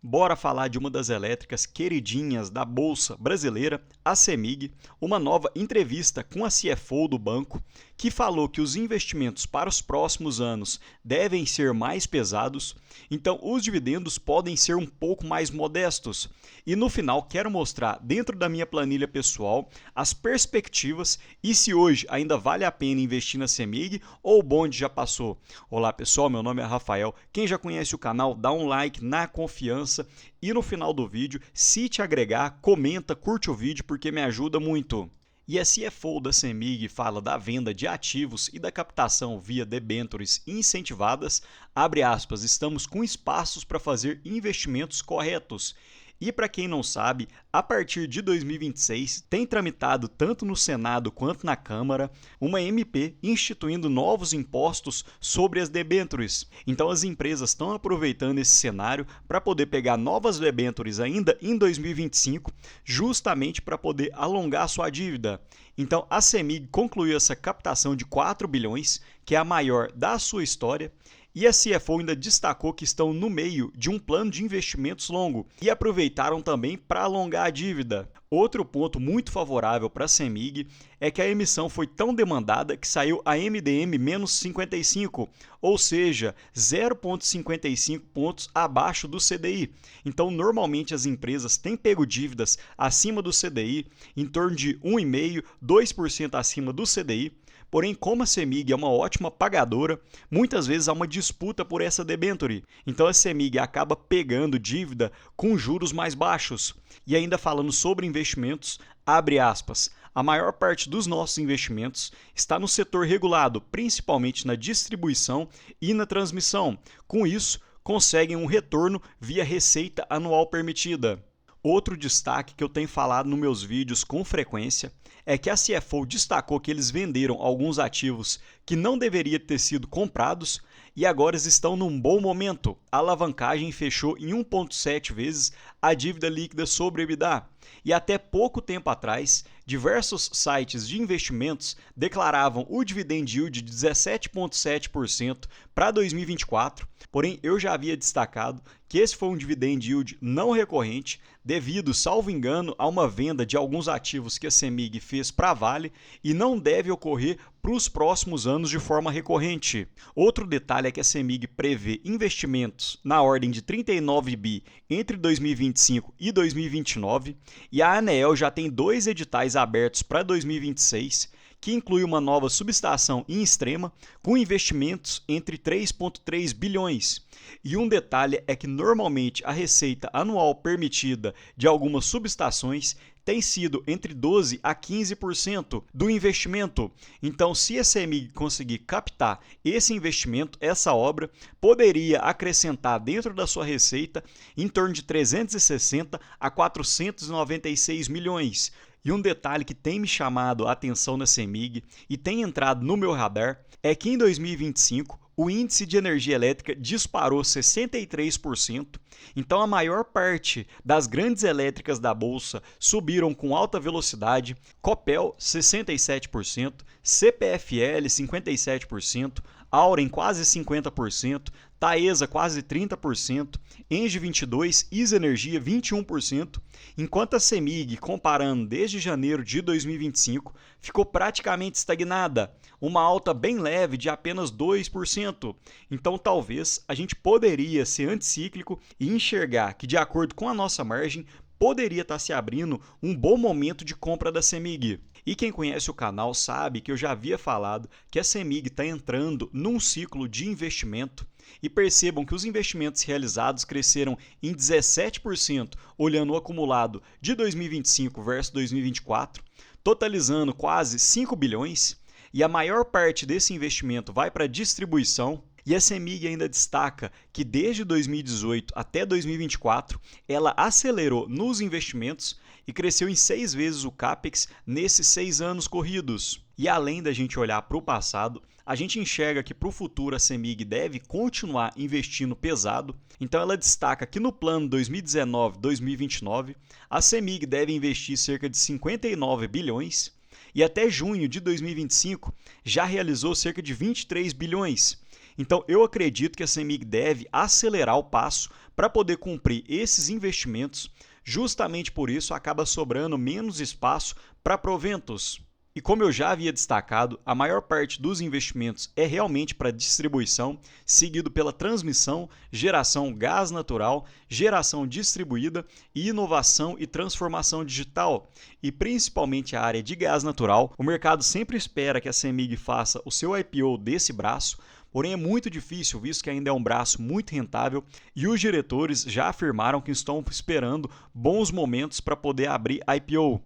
Bora falar de uma das elétricas queridinhas da Bolsa Brasileira, a CEMIG, uma nova entrevista com a CFO do banco, que falou que os investimentos para os próximos anos devem ser mais pesados, então os dividendos podem ser um pouco mais modestos. E no final quero mostrar dentro da minha planilha pessoal as perspectivas e se hoje ainda vale a pena investir na CEMIG ou o bonde já passou. Olá pessoal, meu nome é Rafael, quem já conhece o canal dá um like na confiança e no final do vídeo, se te agregar, comenta, curte o vídeo porque me ajuda muito. E a CFO da CEMIG fala da venda de ativos e da captação via debêntures incentivadas, abre aspas, estamos com espaços para fazer investimentos corretos. E para quem não sabe, a partir de 2026 tem tramitado tanto no Senado quanto na Câmara uma MP instituindo novos impostos sobre as debêntures. Então as empresas estão aproveitando esse cenário para poder pegar novas debêntures ainda em 2025, justamente para poder alongar sua dívida. Então a CEMIG concluiu essa captação de 4 bilhões, que é a maior da sua história, e a CFO ainda destacou que estão no meio de um plano de investimentos longo e aproveitaram também para alongar a dívida. Outro ponto muito favorável para a CEMIG é que a emissão foi tão demandada que saiu a MDM-55, ou seja, 0,55 pontos abaixo do CDI. Então, normalmente as empresas têm pego dívidas acima do CDI, em torno de 1,5%, 2% acima do CDI. Porém, como a CEMIG é uma ótima pagadora, muitas vezes há uma disputa por essa debênture. Então a CEMIG acaba pegando dívida com juros mais baixos. E ainda falando sobre investimentos, abre aspas, a maior parte dos nossos investimentos está no setor regulado, principalmente na distribuição e na transmissão. Com isso, conseguem um retorno via receita anual permitida. Outro destaque que eu tenho falado nos meus vídeos com frequência é que a CFO destacou que eles venderam alguns ativos que não deveriam ter sido comprados e agora estão num bom momento. A alavancagem fechou em 1,7 vezes a dívida líquida sobre EBITDA. E até pouco tempo atrás, diversos sites de investimentos declaravam o dividend yield de 17,7% para 2024, porém eu já havia destacado que esse foi um dividend yield não recorrente devido, salvo engano, a uma venda de alguns ativos que a CEMIG fez para a Vale e não deve ocorrer para os próximos anos de forma recorrente. Outro detalhe é que a CEMIG prevê investimentos na ordem de 39 bi entre 2025 e 2029 e a ANEEL já tem 2 editais abertos para 2026, que inclui uma nova subestação em Extrema, com investimentos entre 3,3 bilhões. E um detalhe é que normalmente a receita anual permitida de algumas subestações tem sido entre 12% a 15% do investimento. Então, se a CEMIG conseguir captar esse investimento, essa obra, poderia acrescentar dentro da sua receita em torno de 360 a 496 milhões. E um detalhe que tem me chamado a atenção na CEMIG e tem entrado no meu radar é que em 2025 o índice de energia elétrica disparou 63%, então a maior parte das grandes elétricas da Bolsa subiram com alta velocidade, Copel 67%, CPFL 57%, Auren quase 50%, Taesa quase 30%, Engie 22%, ISA Energia 21%, enquanto a CEMIG, comparando desde janeiro de 2025, ficou praticamente estagnada, uma alta bem leve de apenas 2%. Então talvez a gente poderia ser anticíclico e enxergar que, de acordo com a nossa margem, poderia estar se abrindo um bom momento de compra da CEMIG. E quem conhece o canal sabe que eu já havia falado que a CEMIG está entrando num ciclo de investimento e percebam que os investimentos realizados cresceram em 17% olhando o acumulado de 2025 versus 2024, totalizando quase 5 bilhões e a maior parte desse investimento vai para a distribuição. E a CEMIG ainda destaca que desde 2018 até 2024 ela acelerou nos investimentos e cresceu em 6 vezes o CAPEX nesses 6 anos corridos. E além da gente olhar para o passado, a gente enxerga que para o futuro a CEMIG deve continuar investindo pesado. Então ela destaca que no plano 2019-2029 a CEMIG deve investir cerca de 59 bilhões e até junho de 2025 já realizou cerca de 23 bilhões. Então, eu acredito que a CEMIG deve acelerar o passo para poder cumprir esses investimentos. Justamente por isso, acaba sobrando menos espaço para proventos. E como eu já havia destacado, a maior parte dos investimentos é realmente para distribuição, seguido pela transmissão, geração gás natural, geração distribuída e inovação e transformação digital. E principalmente a área de gás natural, o mercado sempre espera que a CEMIG faça o seu IPO desse braço, porém é muito difícil, visto que ainda é um braço muito rentável e os diretores já afirmaram que estão esperando bons momentos para poder abrir IPO.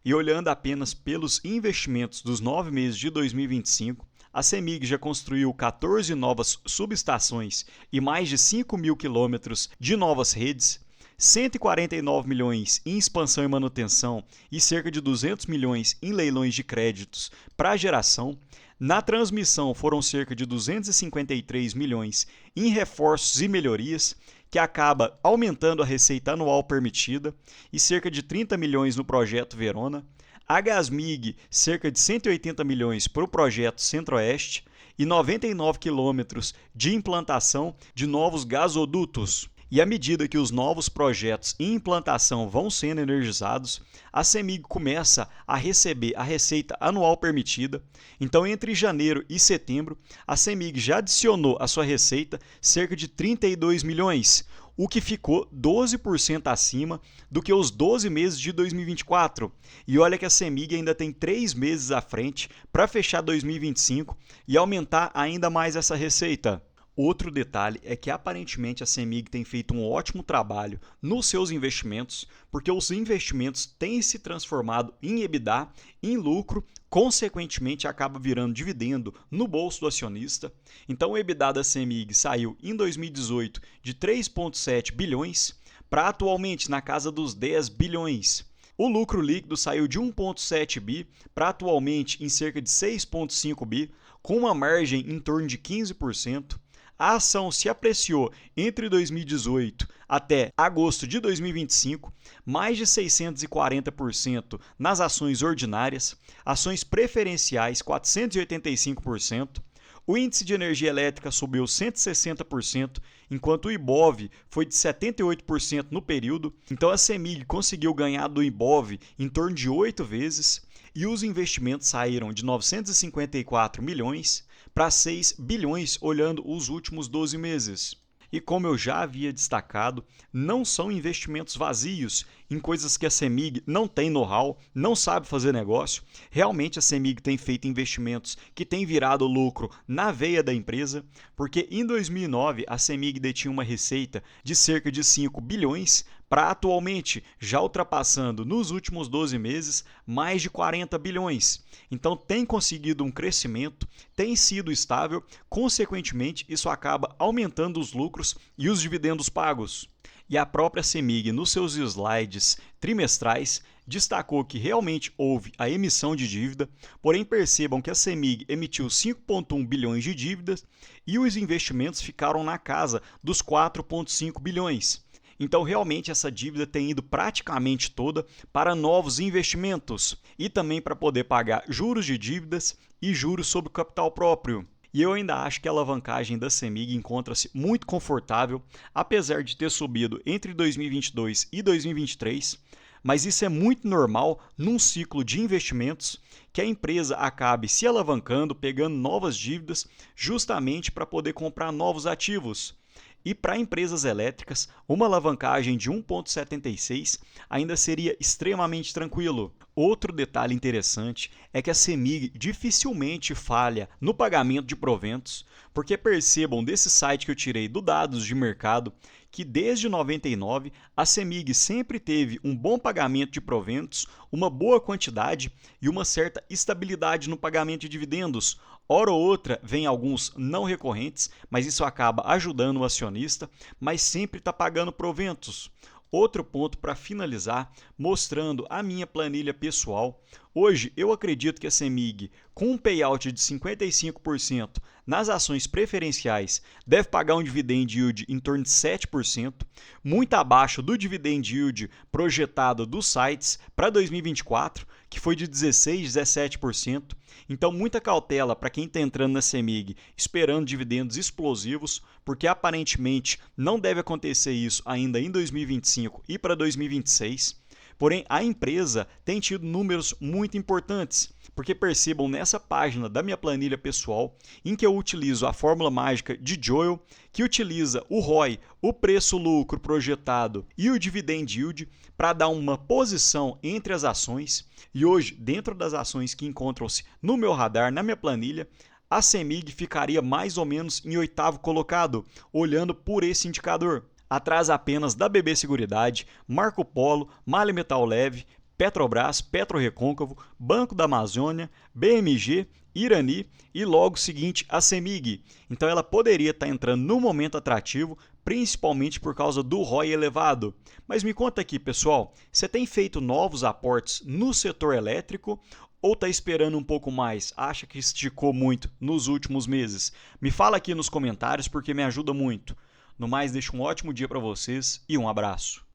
E olhando apenas pelos investimentos dos 9 meses de 2025, a CEMIG já construiu 14 novas subestações e mais de 5 mil quilômetros de novas redes, 149 milhões em expansão e manutenção e cerca de 200 milhões em leilões de créditos para geração. Na transmissão foram cerca de 253 milhões em reforços e melhorias, que acaba aumentando a receita anual permitida, e cerca de 30 milhões no projeto Verona. A Gasmig, cerca de 180 milhões para o projeto Centro-Oeste e 99 quilômetros de implantação de novos gasodutos. E à medida que os novos projetos em implantação vão sendo energizados, a CEMIG começa a receber a receita anual permitida. Então, entre janeiro e setembro, a CEMIG já adicionou à sua receita cerca de 32 milhões, o que ficou 12% acima do que os 12 meses de 2024. E olha que a CEMIG ainda tem 3 meses à frente para fechar 2025 e aumentar ainda mais essa receita. Outro detalhe é que aparentemente a CEMIG tem feito um ótimo trabalho nos seus investimentos, porque os investimentos têm se transformado em EBITDA, em lucro, consequentemente acaba virando dividendo no bolso do acionista. Então o EBITDA da CEMIG saiu em 2018 de 3,7 bilhões para atualmente na casa dos 10 bilhões. O lucro líquido saiu de 1,7 bi para atualmente em cerca de 6,5 bi, com uma margem em torno de 15%. A ação se apreciou entre 2018 até agosto de 2025, mais de 640% nas ações ordinárias, ações preferenciais 485%, o índice de energia elétrica subiu 160%, enquanto o Ibov foi de 78% no período. Então a CEMIG conseguiu ganhar do Ibov em torno de 8 vezes e os investimentos saíram de 954 milhões para 6 bilhões olhando os últimos 12 meses. E como eu já havia destacado, não são investimentos vazios em coisas que a CEMIG não tem know-how, não sabe fazer negócio. Realmente a CEMIG tem feito investimentos que têm virado lucro na veia da empresa, porque em 2009 a CEMIG detinha uma receita de cerca de 5 bilhões, para atualmente, já ultrapassando nos últimos 12 meses, mais de 40 bilhões. Então tem conseguido um crescimento, tem sido estável, consequentemente isso acaba aumentando os lucros e os dividendos pagos. E a própria CEMIG, nos seus slides trimestrais, destacou que realmente houve a emissão de dívida, porém percebam que a CEMIG emitiu 5,1 bilhões de dívidas e os investimentos ficaram na casa dos 4,5 bilhões. Então, realmente, essa dívida tem ido praticamente toda para novos investimentos e também para poder pagar juros de dívidas e juros sobre o capital próprio. E eu ainda acho que a alavancagem da CEMIG encontra-se muito confortável, apesar de ter subido entre 2022 e 2023, mas isso é muito normal num ciclo de investimentos que a empresa acabe se alavancando, pegando novas dívidas, justamente para poder comprar novos ativos. E para empresas elétricas, uma alavancagem de 1,76 ainda seria extremamente tranquilo. Outro detalhe interessante é que a CEMIG dificilmente falha no pagamento de proventos, porque percebam desse site que eu tirei do Dados de Mercado que desde 99 a CEMIG sempre teve um bom pagamento de proventos, uma boa quantidade e uma certa estabilidade no pagamento de dividendos. Hora ou outra vem alguns não recorrentes, mas isso acaba ajudando o acionista, mas sempre está pagando proventos. Outro ponto para finalizar, mostrando a minha planilha pessoal. Hoje eu acredito que a CEMIG, com um payout de 55% nas ações preferenciais, deve pagar um dividend yield em torno de 7%, muito abaixo do dividend yield projetado dos sites para 2024, que foi de 16%, 17%. Então, muita cautela para quem está entrando na CEMIG esperando dividendos explosivos, porque aparentemente não deve acontecer isso ainda em 2025 e para 2026. Porém, a empresa tem tido números muito importantes, porque percebam nessa página da minha planilha pessoal, em que eu utilizo a fórmula mágica de Joyle, que utiliza o ROI, o preço-lucro projetado e o dividend yield para dar uma posição entre as ações. E hoje, dentro das ações que encontram-se no meu radar, na minha planilha, a CEMIG ficaria mais ou menos em 8º colocado, olhando por esse indicador. Atrás apenas da BB Seguridade, Marco Polo, Mali Metal Leve, Petrobras, PetroRecôncavo, Banco da Amazônia, BMG, Irani e logo seguinte a CEMIG. Então ela poderia estar entrando num momento atrativo, principalmente por causa do ROI elevado. Mas me conta aqui, pessoal, você tem feito novos aportes no setor elétrico ou está esperando um pouco mais? Acha que esticou muito nos últimos meses? Me fala aqui nos comentários porque me ajuda muito. No mais, deixo um ótimo dia para vocês e um abraço.